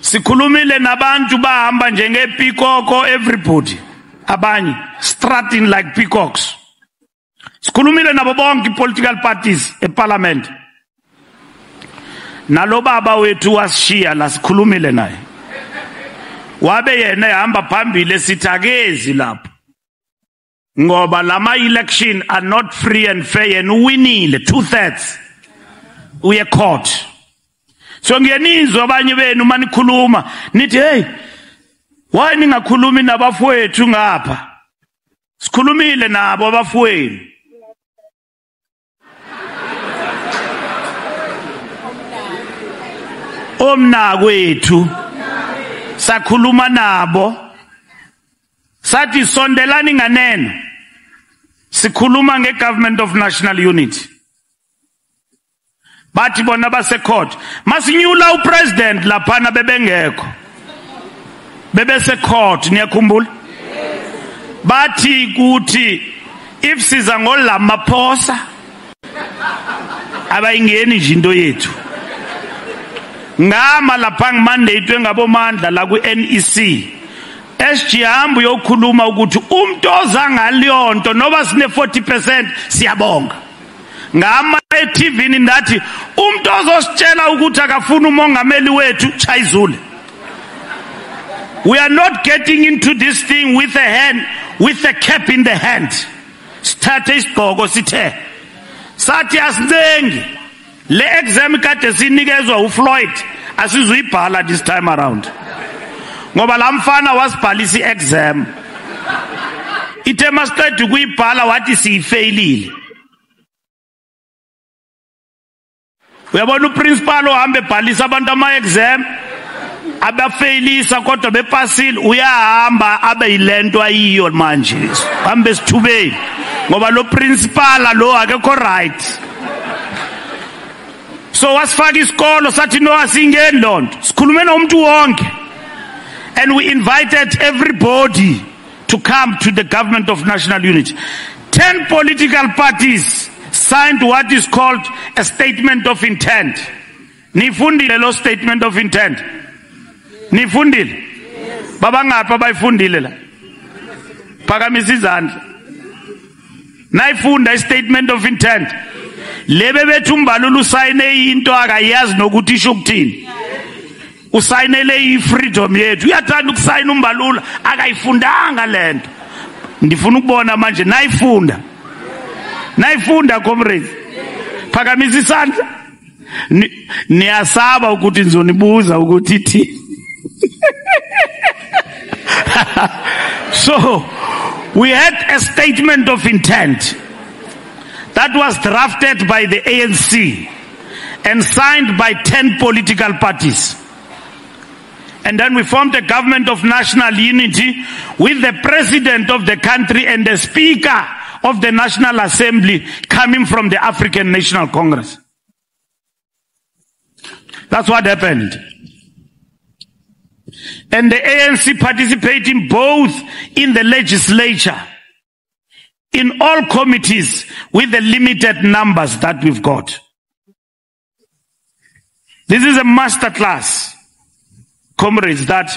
Sikhulumile nabantu bahamba njenge peacock, everybody. Abanye strutting like peacocks. Sikhulumile nabo bonke political parties parliament. Nalo baba wethu wasishiya la sikhulumile naye. Wabe yena ehamba phambili sithakezi lapho. Ngoba lama election are not free and fair and winile 2/3. Uye court. So ngiyenizwa abanye benu manikhuluma nithi hey why ningakhulumi nabafowethu ngapha? Sikhulumile nabo abafowethu. Omnakwethu sakhuluma nabo sathi sondelani nganeno sikhuluma ngegovernment of national unity bathi bona base court masinyula upresident laphana bebengekho bebese court niyakhumbula bathi kuthi if siza ngolamaphosa abayingeni nje into yethu ngama lapha ngimandate ngabomandla la ku NEC Shivambu yokhuluma ukuthi umuntu ozangaliyonto noba sine 40% siyabonga ngama eTV ndathi umuntu ozositshela ukuthi akafuna umongameli wethu chayizule. We are not getting into this thing with a hand, with a cap in the hand. Sithathe isigqoko sithe sathi asincengi le exam kade sinikezwa uFloyd asizuyibhala this time around ngoba lamfana wasibhalisa iexam ithe masiqeda ukuyibhala wathi siyifailile. Uyabona uprincipal ohambe ebhalisa abantu ama-exam abafailisa kodwa bepasile uyahamba abe yilento ayiyo manje hambe sithubeni ngoba lo principal lo akekho right. So wasifaka isikolo sathi no asingeni lonto sikhulume nomuntu wonke and we invited everybody to come to the government of national unity. 10 political parties signed what is called a statement of intent. Nifundile lo statement of intent? Nifundile? Yes. Baba ngapha abayifundile la? Phakamisa izandla. Nayifunda statement of intent. Lebe bethu Mbalula usayine into akayazi nokuthi isho ukuthini. Usayinele i-freedom yethu. Uyathanda ukusayina uMbalula akayifundanga lento. Ndifuna ukubona manje nayifunda. Nayifunda comrades. Phakamisa isandla. Niyasaba ukuthi nizonibuza ukuthi ithi. So we had a statement of intent that was drafted by the ANC and signed by 10 political parties. And then we formed a government of national unity with the president of the country and the speaker of the National Assembly coming from the African National Congress. That's what happened. And the ANC participating both in the legislature, in all committees with the limited numbers that we've got. This is a masterclass, comrades, that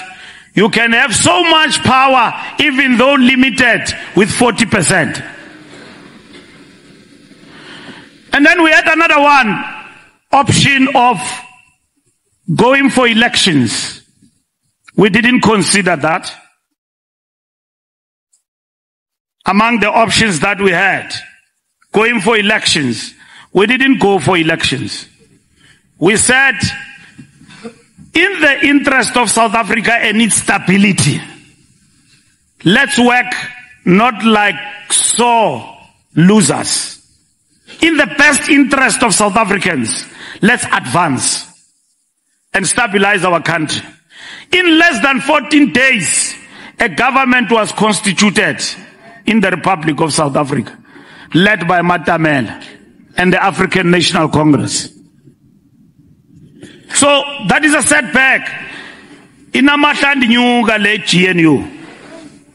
you can have so much power even though limited with 40%. And then we had another one, option of going for elections. We didn't consider that. Among the options that we had, going for elections, we didn't go for elections. We said, in the interest of South Africa and its stability, let's work not like sore losers. In the best interest of South Africans, let's advance and stabilize our country. In less than 14 days, a government was constituted in the Republic of South Africa, led by Matamela and the African National Congress. So that is a setback. Inamahlandi nyuka le GNU.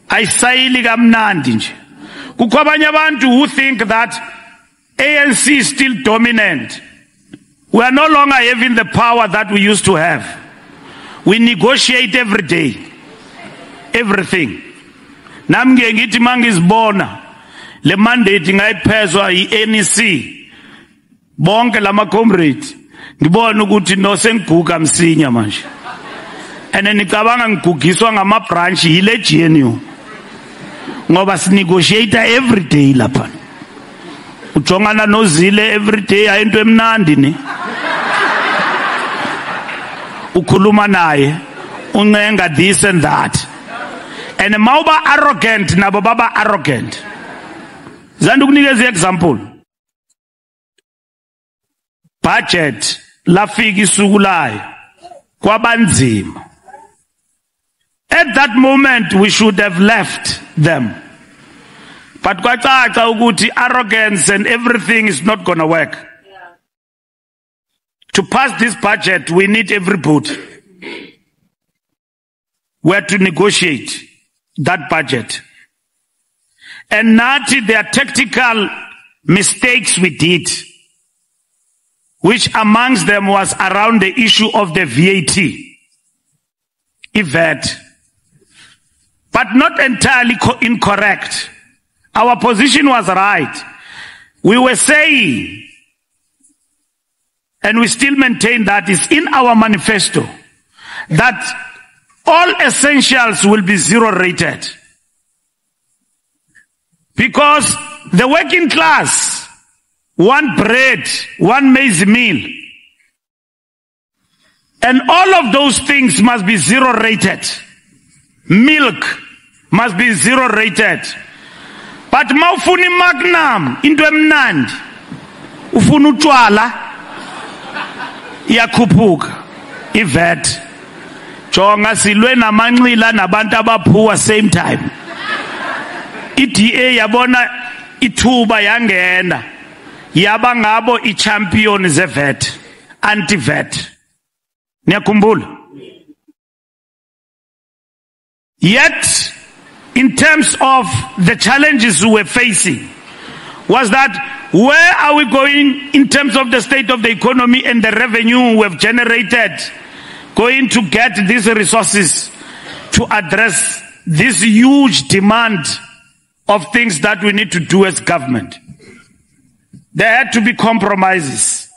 Ayisayili kamnandi nje. Kukho abanye abantu who think that ANC is still dominant. We are no longer having the power that we used to have. We negotiate every day. Everything. Namnge ngithi mangizibona le mandate ngayiphezwa yi-NEC bonke lama comrades ngibona ukuthi no sengiguga msinya manje and nicabanga ngigugiswa ngama branch yile GNU ngoba sinegotiate every day lapha ujongana nozile every day ayinto emnandi ni ukhuluma naye uncenga this and that and mawuba arrogant nabo baba arrogant. Zandu kunikeza example. Budget lafika isukulayo kwabanzima. At that moment we should have left them. But kwacaca ukuthi arrogance and everything is not going to work. Yeah. To pass this budget we need everybody. We have to negotiate that budget. And Nati, there are tactical mistakes we did, which amongst them was around the issue of the VAT, but not entirely incorrect. Our position was right. We were saying, and we still maintain that is in our manifesto, that all essentials will be zero rated. Because the working class want bread, one maize meal. And all of those things must be zero rated. Milk must be zero rated. But mawufuni magnum into emnandi ufuna utshwala iyakhuphuka iVAT jonga silwe namanxila nabantu abaphuwa same time. IDA yabona ithuba yangena yaba ngabo ichampion zeVAT anti-VAT niyakhumbula. Yet in terms of the challenges we were facing was that where are we going in terms of the state of the economy and the revenue we have generated going to get these resources to address this huge demand of things that we need to do as government. There had to be compromises.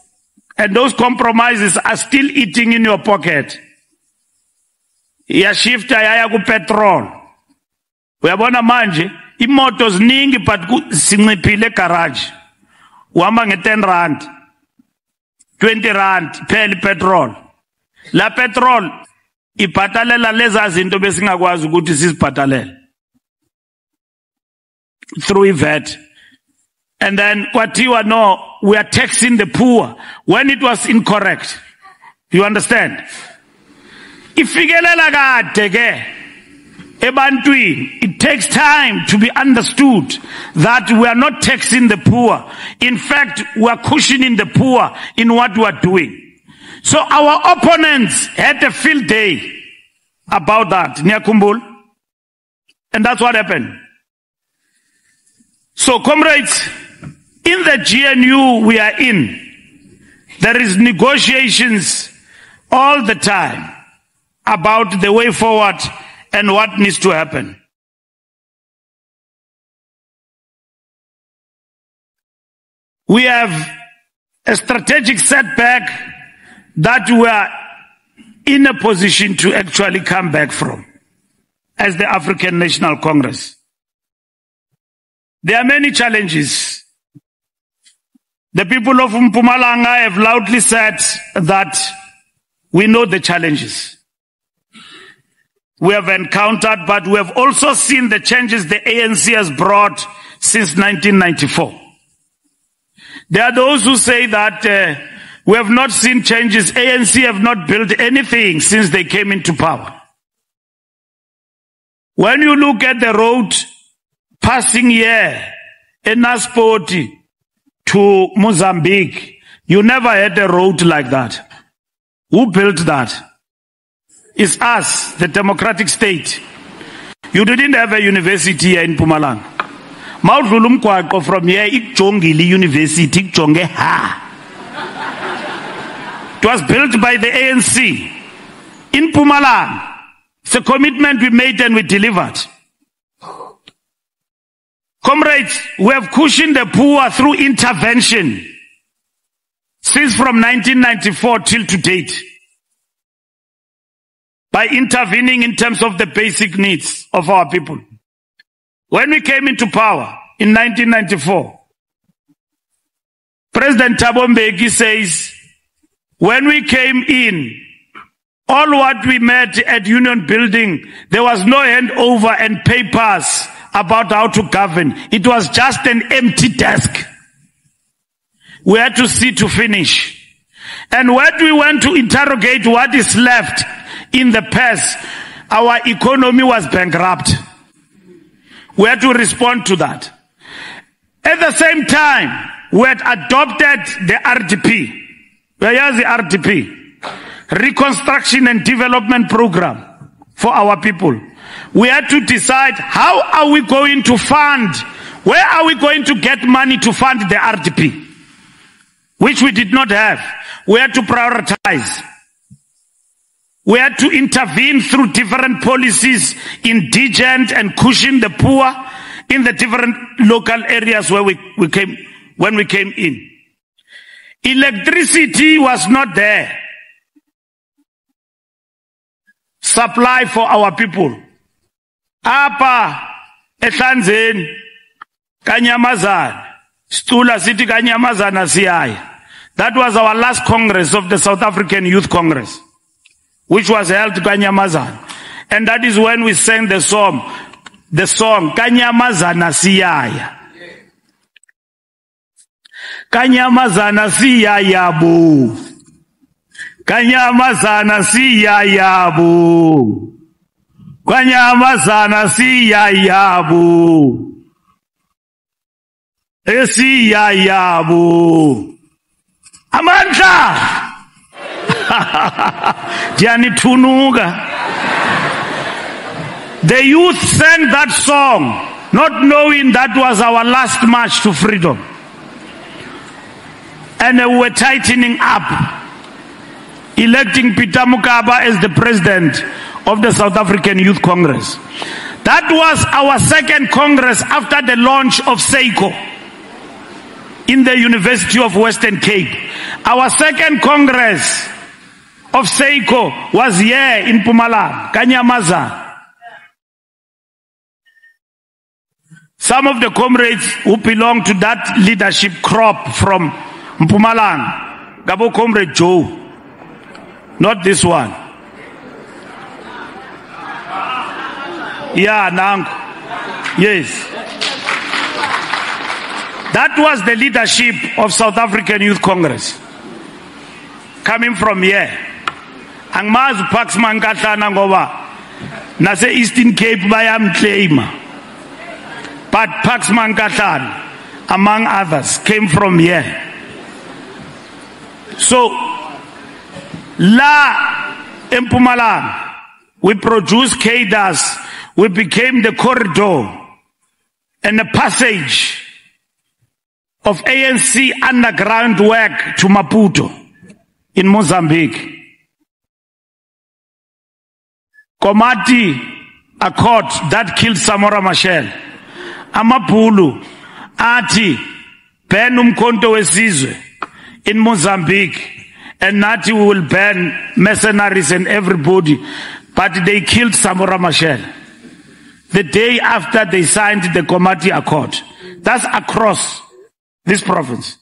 And those compromises are still eating in your pocket. Ya shifta yaya ku petrol. Uyabona manje imoto ziningi but sinciphile garage. Uhamba nge10 rand. 20 rand phela petrol. La petrol ibhatalela leza zinto besingakwazi ukuthi sizibhatalele. Through VAT. And then kwathiwa no, we are taxing the poor when it was incorrect. You understand? Ifikelela kade ke ebantwini, it takes time to be understood that we are not taxing the poor. In fact, we are cushioning the poor in what we are doing. So our opponents had a field day about that. Niyakumbul? And that's what happened. So comrades, in the GNU we are in, there is negotiations all the time about the way forward and what needs to happen. We have a strategic setback that we are in a position to actually come back from as the African National Congress. There are many challenges. The people of Mpumalanga have loudly said that we know the challenges we have encountered, but we have also seen the changes the ANC has brought since 1994. There are those who say that we have not seen changes. ANC have not built anything since they came into power. When you look at the road passing here in Naspoti to Mozambique, you never had a road like that. Who built that? It's us, the democratic state. You didn't have a university here in Mpumalanga. Maudlulu mkwaqo from here ikujongile university ikujonge ha. It was built by the ANC. In Mpumalanga, it's a commitment we made and we delivered. Comrades, we have cushioned the poor through intervention since from 1994 till to date, by intervening in terms of the basic needs of our people. When we came into power in 1994, President Thabo Mbeki says, when we came in, all what we met at Union Building, there was no handover and papers about how to govern. It was just an empty desk. We had to see to finish. And when we went to interrogate what is left in the past, our economy was bankrupt. We had to respond to that. At the same time, we had adopted the RDP. Where is the RDP? Reconstruction and Development Program for our people. We had to decide, how are we going to fund, where are we going to get money to fund the RDP, which we did not have. We had to prioritize. We had to intervene through different policies, indigent and cushion the poor in the different local areas where when we came in. Electricity was not there. Supply for our people. Apa ehlanzeni kanyamazana stula sithi kanyamazana siyaya. That was our last Congress of the South African Youth Congress, which was held kanyamazana, and that is when we sang the song kanyamazana siyaya. Kanyamazana siyaya bu. Kanyamazana siyaya bu. Kanyamazana siyaya bu. Siyaya bu. Amandla. Dianitunuga. The youth sang that song, not knowing that was our last march to freedom. And we were tightening up, electing Peter Mokaba as the president of the South African Youth Congress. That was our second Congress after the launch of SEICO in the University of Western Cape. Our second Congress of SEICO was here in Mpumalanga, Kanyamaza. Some of the comrades who belong to that leadership crop from Mpumalanga, Gabo Comrade Joe, not this one. Yeah, Nango. Yes. That was the leadership of South African Youth Congress. Coming from here. Angmazu Paxman Katlana ngoba nase Eastern Cape bayamclaima. But Paxman Katlana, among others, came from here. So, La Mpumalanga, we produced cadres, we became the corridor and the passage of ANC underground work to Maputo in Mozambique. Komati Accord that killed Samora Machel. Amapulu, Ati, Ben Umkhonto Wesizwe in Mozambique, and Nati will ban mercenaries and everybody, but they killed Samora Machel the day after they signed the Komati Accord. That's across this province.